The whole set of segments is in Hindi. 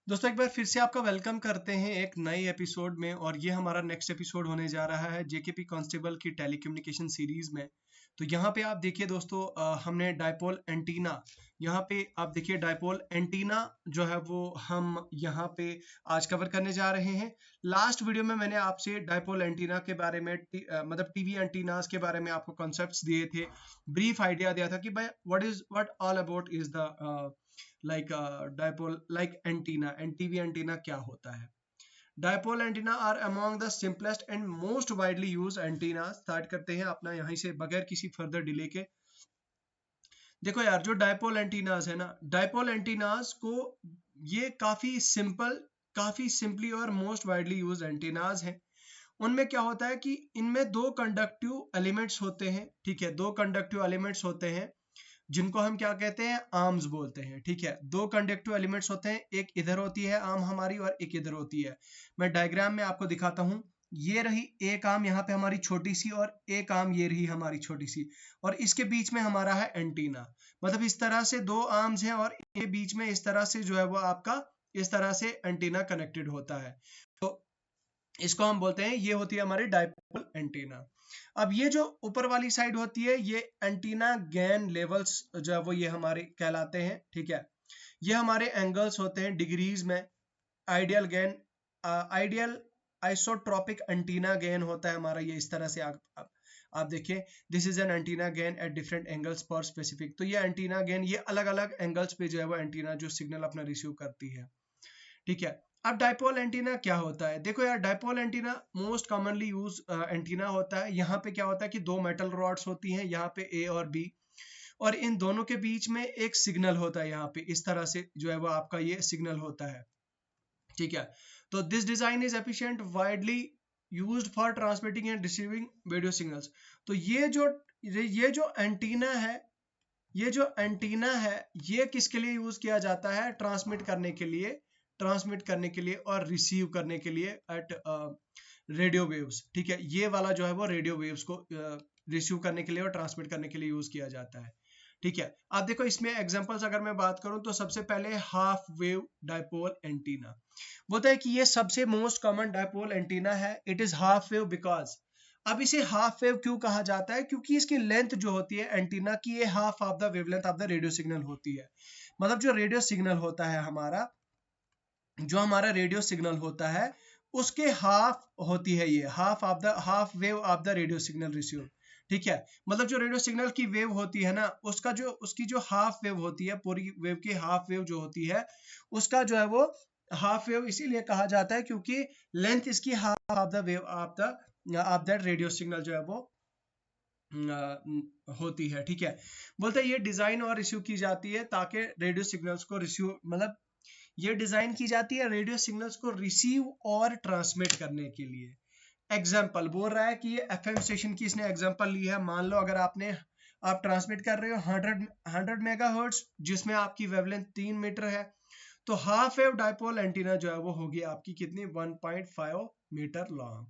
दोस्तों एक बार फिर से आपका वेलकम करते हैं एक नए एपिसोड में। और ये हमारा नेक्स्ट एपिसोड होने जा रहा है जेकेपी कांस्टेबल की टेलीकम्युनिकेशन सीरीज में। तो यहाँ पे आप देखिए दोस्तों, हमने डायपोल एंटीना, यहाँ पे आप देखिए डायपोल एंटीना जो है वो हम यहाँ पे आज कवर करने जा रहे हैं। लास्ट वीडियो में मैंने आपसे डायपोल एंटीना के बारे में मतलब टीवी एंटीनास के बारे में आपको कॉन्सेप्ट्स दिए थे, ब्रीफ आइडिया दिया था कि भाई what all about is the like dipole like antenna and TV antenna क्या होता है। dipole antenna are among the simplest and most widely used antenna। Start करते हैं अपना यहीं से बगैर किसी फर्दर डिले के। देखो यार, जो डायपोल एंटीनास है ना, डायपोल एंटीनास को ये काफी सिंपली और मोस्ट वाइडली यूज एंटीनास हैं। उनमें क्या होता है कि इनमें दो कंडक्टिव एलिमेंट्स होते हैं, ठीक है, दो कंडक्टिव एलिमेंट्स होते हैं जिनको हम क्या कहते हैं, आर्म्स बोलते हैं। ठीक है, दो कंडक्टिव एलिमेंट्स होते हैं, एक इधर होती है आर्म हमारी और एक इधर होती है। मैं डायग्राम में आपको दिखाता हूं। ये रही एक आर्म यहाँ पे हमारी छोटी सी, और एक आर्म ये रही हमारी छोटी सी, और इसके बीच में हमारा है एंटीना। मतलब इस तरह से दो आर्म्स हैं और इनके बीच में इस तरह से जो है वो आपका इस तरह से एंटीना कनेक्टेड होता है। तो इसको हम बोलते हैं, ये होती है हमारी डायपोल एंटीना। अब ये जो ऊपर वाली साइड होती है ये एंटीना गेन लेवल्स जो है वो ये हमारे कहलाते हैं। ठीक है, ये हमारे एंगल्स होते हैं डिग्रीज में। Ideal gain, ideal isotropic antenna gain होता है हमारा, ये इस तरह से आप देखिए, this is an antenna gain at different angles पर स्पेसिफिक। तो ये एंटीना गेन, ये अलग अलग एंगल्स पे जो है वो एंटीना जो सिग्नल अपना रिसीव करती है। ठीक है, अब डायपोल एंटीना क्या होता है। देखो यार, dipole antenna most commonly use antenna होता है। यहाँ पे क्या होता है कि दो मेटल रॉड्स होती हैं, यहाँ पे ए और बी, और इन दोनों के बीच में एक सिग्नल होता है। यहाँ पे इस तरह से जो है वो आपका ये सिग्नल होता है। ठीक है, तो this design is efficient widely used for transmitting and receiving video signals. तो ये जो एंटीना है, ये जो एंटीना है ये किसके लिए यूज किया जाता है, ट्रांसमिट करने के लिए और रिसीव करने के लिए एट रेडियो वेव्स। ठीक है, ये वाला जो है वो रेडियो वेव्स को रिसीव करने के लिए और ट्रांसमिट करने के लिए यूज किया जाता है। ठीक है, आप देखो इसमें एग्जांपल्स अगर मैं बात करूं तो सबसे पहले हाफ वेव डायपोल एंटीना बोलता है कि ये सबसे मोस्ट कॉमन डायपोल एंटीना है। It is half wave because, अब इसे हाफ वेव क्यों कहा जाता है, क्योंकि इसकी लेंथ जो होती है एंटीना की, ये half of the wavelength of the radio signal होती है। मतलब जो रेडियो सिग्नल होता है हमारा, जो हमारा रेडियो सिग्नल होता है उसके हाफ होती है, ये half wave of the radio signal receive. ठीक है, मतलब जो रेडियो सिग्नल की वेव होती है ना, उसकी जो हाफ वेव होती है, पूरी वेव की हाफ वेव जो होती है, उसका जो है वो हाफ वेव इसीलिए कहा जाता है क्योंकि लेंथ इसकी half of the wave of that radio signal जो है वो होती है। ठीक है, बोलते हैं ये डिजाइन और रिसीव की जाती है ताकि रेडियो सिग्नल्स को रिसीव, मतलब ये डिजाइन की जाती है रेडियो सिग्नल्स को रिसीव और ट्रांसमिट करने के लिए। एग्जाम्पल बोल रहा है कि ये एफएम स्टेशन की इसने एग्जाम्पल ली है। मान लो अगर आप ट्रांसमिट कर रहे हो 100 मेगाहर्ट्ज, जिसमें आपकी वेवलेंथ 3 मीटर है, तो हाफ वेव डायपोल एंटीना जो है वो होगी आपकी कितनी, 1.5 मीटर लॉन्ग।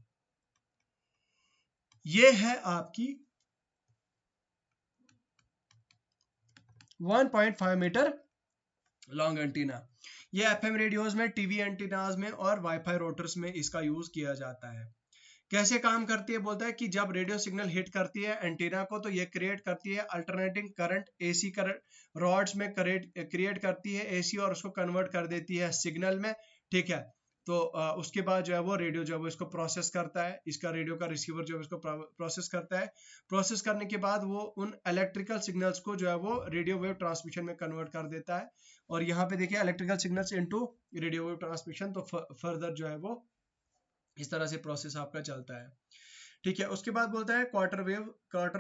ये है आपकी 1.5 मीटर लॉन्ग एंटीना। ये एफएम रेडियोज में, टीवी एंटीनाज में और वाईफाई रोटर्स में इसका यूज किया जाता है। कैसे काम करती है, बोलता है कि जब रेडियो सिग्नल हिट करती है एंटीना को तो ये क्रिएट करती है alternating current, AC current rods में क्रिएट करती है एसी, और उसको कन्वर्ट कर देती है सिग्नल में। ठीक है, तो उसके बाद जो है वो रेडियो जो है वो इसको प्रोसेस करता है, इसका रेडियो का रिसीवर जो है इसको प्रोसेस करता है। प्रोसेस करने के बाद वो उन इलेक्ट्रिकल सिग्नल्स को जो है वो रेडियो वेव ट्रांसमिशन में कन्वर्ट कर देता है। और यहाँ पे देखिए electrical signals into radio wave transmission, तो फर्दर जो है वो इस तरह से प्रोसेस आपका चलता है। ठीक है, उसके बाद बोलता है quarter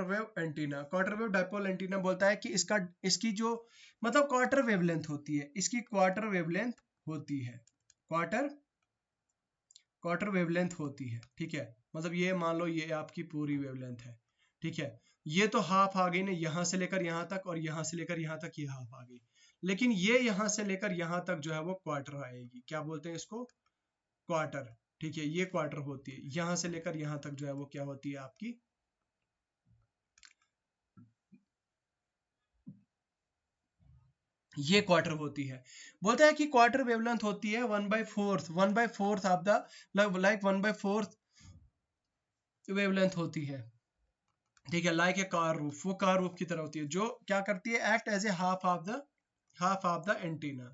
wave antenna. Quarter wave dipole antenna बोलता है कि इसकी जो मतलब क्वार्टर वेवलेंथ होती है, इसकी क्वार्टर वेवलेंथ होती है, क्वार्टर क्वार्टर वेवलेंथ होती है। ठीक है, मतलब ये मान लो ये आपकी पूरी वेवलेंथ है। ठीक है, ये तो हाफ आ गई ना, यहाँ से लेकर यहाँ तक और यहाँ से लेकर यहाँ तक ये हाफ आ गई, लेकिन ये यहाँ से लेकर यहाँ तक जो है वो क्वार्टर आएगी। क्या बोलते हैं इसको, क्वार्टर। ठीक है, ये क्वार्टर होती है, यहां से लेकर यहां तक जो है वो क्या होती है आपकी ये क्वार्टर होती है। बोलता है कि क्वार्टर वेवलेंथ होती है 1/4 ऑफ द लाइक 1/4 वेवलेंथ होती है, ठीक है, लाइक ए कार रूफ, वो कार रूफ की तरह होती है, जो क्या करती है, act as a half of the antenna.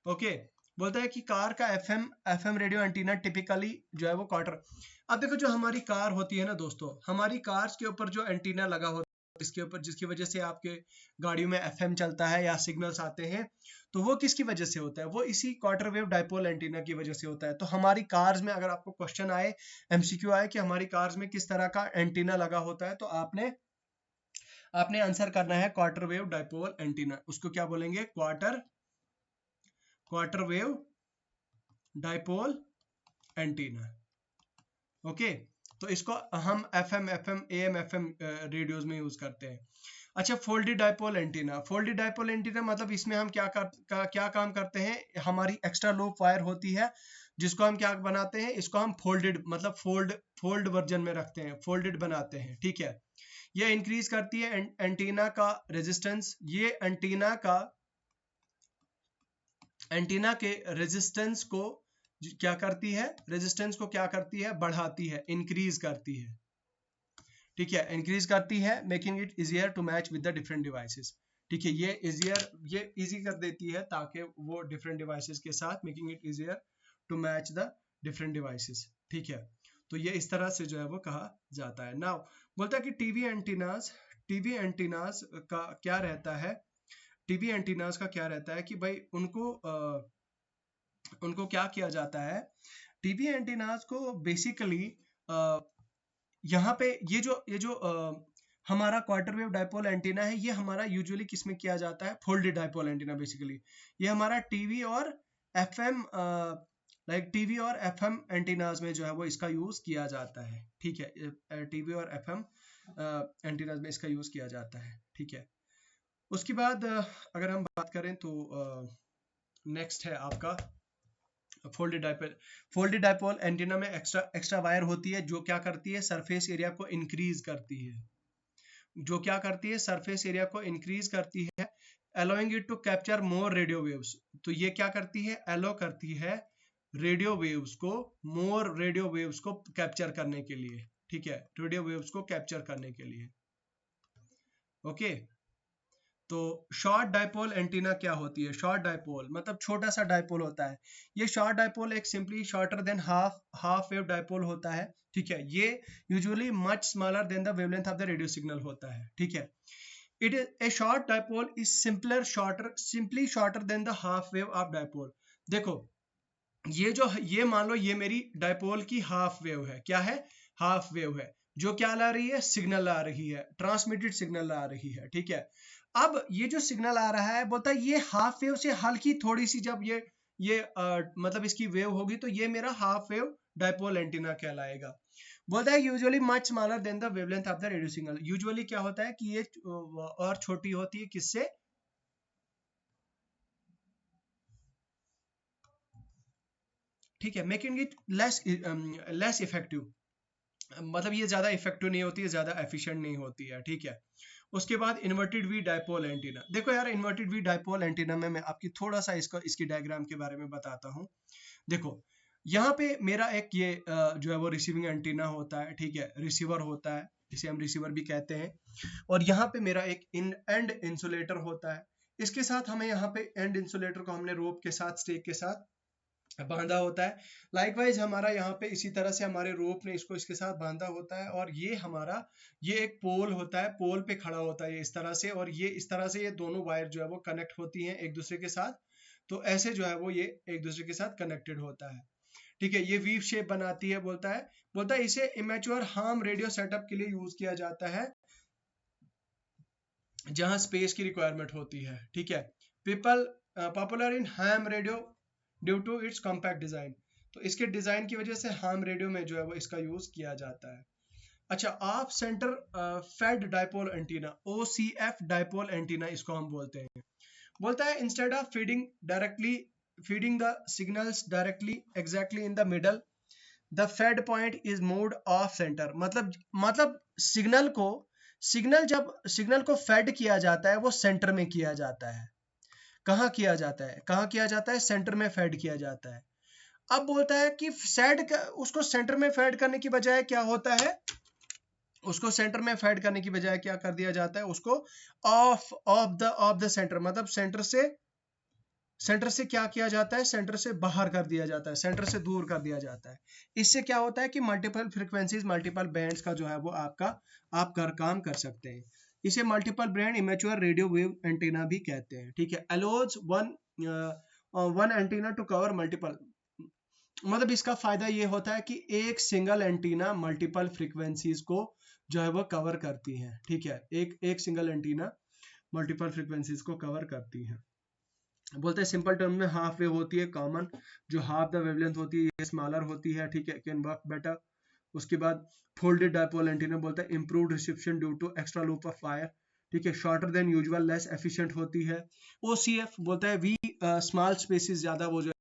Okay, बोलता है कि कार का एफएम रेडियो एंटीना टिपिकली जो है वो क्वार्टर। अब देखो, जो हमारी कार होती है ना दोस्तों, हमारी कार्स के ऊपर जो एंटीना लगा होता है इसके ऊपर, जिसकी वजह से आपके गाड़ियों में एफएम चलता है या सिग्नल्स आते हैं, तो वो किसकी वजह से होता है, वो इसी क्वार्टर वेव डाइपोल एंटीना की वजह से होता है। तो हमारी कार्स में अगर आपको क्वेश्चन आए, एमसीक्यू आए कि हमारी कार्स में किस तरह का एंटीना लगा होता है, तो आपने आपने आंसर करना है क्वार्टर वेव डाइपोल एंटीना। उसको क्या बोलेंगे, quarter wave dipole antenna. Okay, तो इसको हम एफएम एएम एफएम रेडियोज में यूज करते हैं। अच्छा, folded dipole antenna. Folded dipole antenna मतलब इसमें हम क्या काम करते हैं, हमारी एक्स्ट्रा लूप वायर होती है, जिसको हम क्या बनाते हैं, इसको हम फोल्डेड मतलब फोल्ड वर्जन में रखते हैं, फोल्डेड बनाते हैं, ठीक है। ये इंक्रीज करती है एंटीना का रेजिस्टेंस, ये एंटीना के रेजिस्टेंस को क्या करती है, रेजिस्टेंस को क्या करती है, बढ़ाती है, इंक्रीज करती है, ठीक है, इंक्रीज करती है, making it easier to match with the different devices, ठीक है, ये इजी कर देती है ताकि वो डिफरेंट डिवाइसेस के साथ, making it easier to match the different devices, ठीक है। तो ये इस तरह से जो है वो कहा जाता है। नाउ बोलता है कि टीवी एंटीनास का क्या रहता है, टीवी एंटीनास का क्या रहता है कि भाई उनको क्या किया जाता है, टीवी एंटीनास को बेसिकली यहाँ पे ये जो हमारा क्वार्टर वेव डाइपोल एंटीना है, ये हमारा यूजुअली किस में किया जाता है, फोल्डेड डाइपोल एंटीना। बेसिकली ये हमारा टीवी और एफएम एंटीनाज में जो है वो इसका यूज किया जाता है, ठीक है, टीवी और एफएम एंटीनाज में इसका यूज किया जाता है, ठीक है। उसके बाद अगर हम बात करें तो नेक्स्ट है आपका फोल्डेड डाइपोल एंटीना में एक्स्ट्रा वायर होती है, जो क्या करती है, सरफेस एरिया को इंक्रीज करती है, जो क्या करती है, सरफेस एरिया को इंक्रीज करती है, allowing it to capture more radio waves. तो ये क्या करती है, एलो करती है मोर रेडियो वेव्स को कैप्चर करने के लिए, ठीक है, रेडियो वेव्स को कैप्चर करने के लिए। ओके, तो शॉर्ट डाइपोल एंटीना क्या होती है, शॉर्ट डाइपोल मतलब छोटा सा डाइपोल होता है। ये शॉर्ट डाइपोल एक simply shorter than half wave dipole होता है, ठीक है। ये usually much smaller than the wavelength of the radio signal होता है, ठीक है। It is a short dipole is simply shorter than the half wave of dipole. देखो, ये मान लो ये मेरी डाइपोल की हाफ वेव है, क्या है, हाफ वेव है, जो क्या ला रही है, सिग्नल ला रही है, ट्रांसमिटेड सिग्नल ला रही है, ठीक है। अब ये जो सिग्नल आ रहा है, बोलता है ये हाफ वेव से हल्की थोड़ी सी, जब ये मतलब इसकी वेव होगी, तो ये मेरा हाफ वेव डाइपोल एंटीना कहलाएगा। बोलता है usually much smaller than the wavelength of the radio signal. Usually क्या होता है कि ये और छोटी होती है, किससे, ठीक है, मेकिंग इट लेस इफेक्टिव, मतलब ये ज्यादा इफेक्टिव नहीं होती है, ज्यादा एफिशिएंट नहीं होती है, ठीक है। उसके बाद इन्वर्टेड वी डाइपोल एंटीना। देखो यार, इन्वर्टेड वी डाइपोल एंटीना में मैं आपकी थोड़ा सा इसकी डायग्राम के बारे में बताता हूँ। देखो, यहाँ पे मेरा एक ये जो है वो रिसीविंग एंटीना होता है, ठीक है, रिसीवर होता है, इसे हम रिसीवर भी कहते हैं। और यहाँ पे मेरा एक एंड इंसुलेटर होता है। इसके साथ हमें यहाँ पे एंड इंसुलेटर को हमने रोप के साथ, स्टेक के साथ बांधा होता है। लाइकवाइज हमारा यहाँ पे इसी तरह से हमारे रोप ने इसको इसके साथ बांधा होता है, और ये एक पोल होता है, पोल पे खड़ा होता है ये इस तरह से, और ये इस तरह से ये दोनों वायर जो है वो कनेक्ट होती हैं एक दूसरे के साथ। तो ऐसे जो है वो ये एक दूसरे के साथ कनेक्टेड होता है, ठीक है। ये वीव शेप बनाती है। बोलता है इसे इमेच्योर हार्म रेडियो सेटअप के लिए यूज किया जाता है, जहां स्पेस की रिक्वायरमेंट होती है, ठीक है। Popular in ham radio due to its compact design. तो इसके डिजाइन की वजह से हार्म रेडियो में जो है वो इसका यूज किया जाता है। अच्छा, off center fed dipole antenna, OCF dipole antenna इसको हम बोलते हैं। बोलता है instead of feeding the signals directly exactly in the middle, the fed point is moved off center. मतलब सिग्नल को फेड किया जाता है, वो सेंटर में किया जाता है, कहाँ किया जाता है, कहाँ किया जाता है, सेंटर में फेड किया जाता है। अब बोलता है कि उसको सेंटर में फेड करने की बजाय क्या होता है, उसको सेंटर में फेड करने की बजाय क्या कर दिया जाता है, उसको ऑफ द सेंटर, मतलब सेंटर से क्या किया जाता है, सेंटर से बाहर कर दिया जाता है, सेंटर से दूर कर दिया जाता है। इससे क्या होता है कि मल्टीपल फ्रीक्वेंसीज, मल्टीपल बैंड्स का जो है वो आप काम कर सकते हैं। इसे multiple band amateur radio wave antenna भी कहते हैं, ठीक है। Allows one antenna to cover multiple, मतलब इसका फायदा ये होता है कि एक सिंगल एंटीना मल्टीपल फ्रीक्वेंसीज को जो है वो कवर करती है, ठीक है। एक सिंगल एंटीना मल्टीपल फ्रीक्वेंसीज को कवर करती है। बोलते हैं सिंपल टर्म में हाफ वेव होती है कॉमन, जो हाफ द वेवलेंथ होती है ये स्मॉलर होती है, ठीक है, कैन वर्क बेटर। उसके बाद फोल्डेड डायपोल एंटीना बोलता है improved reception due to extra loop of wire, ठीक है, shorter than usual, less efficient होती है। ओसीएफ बोलता है वी स्मॉल स्पेसेस ज्यादा वो जो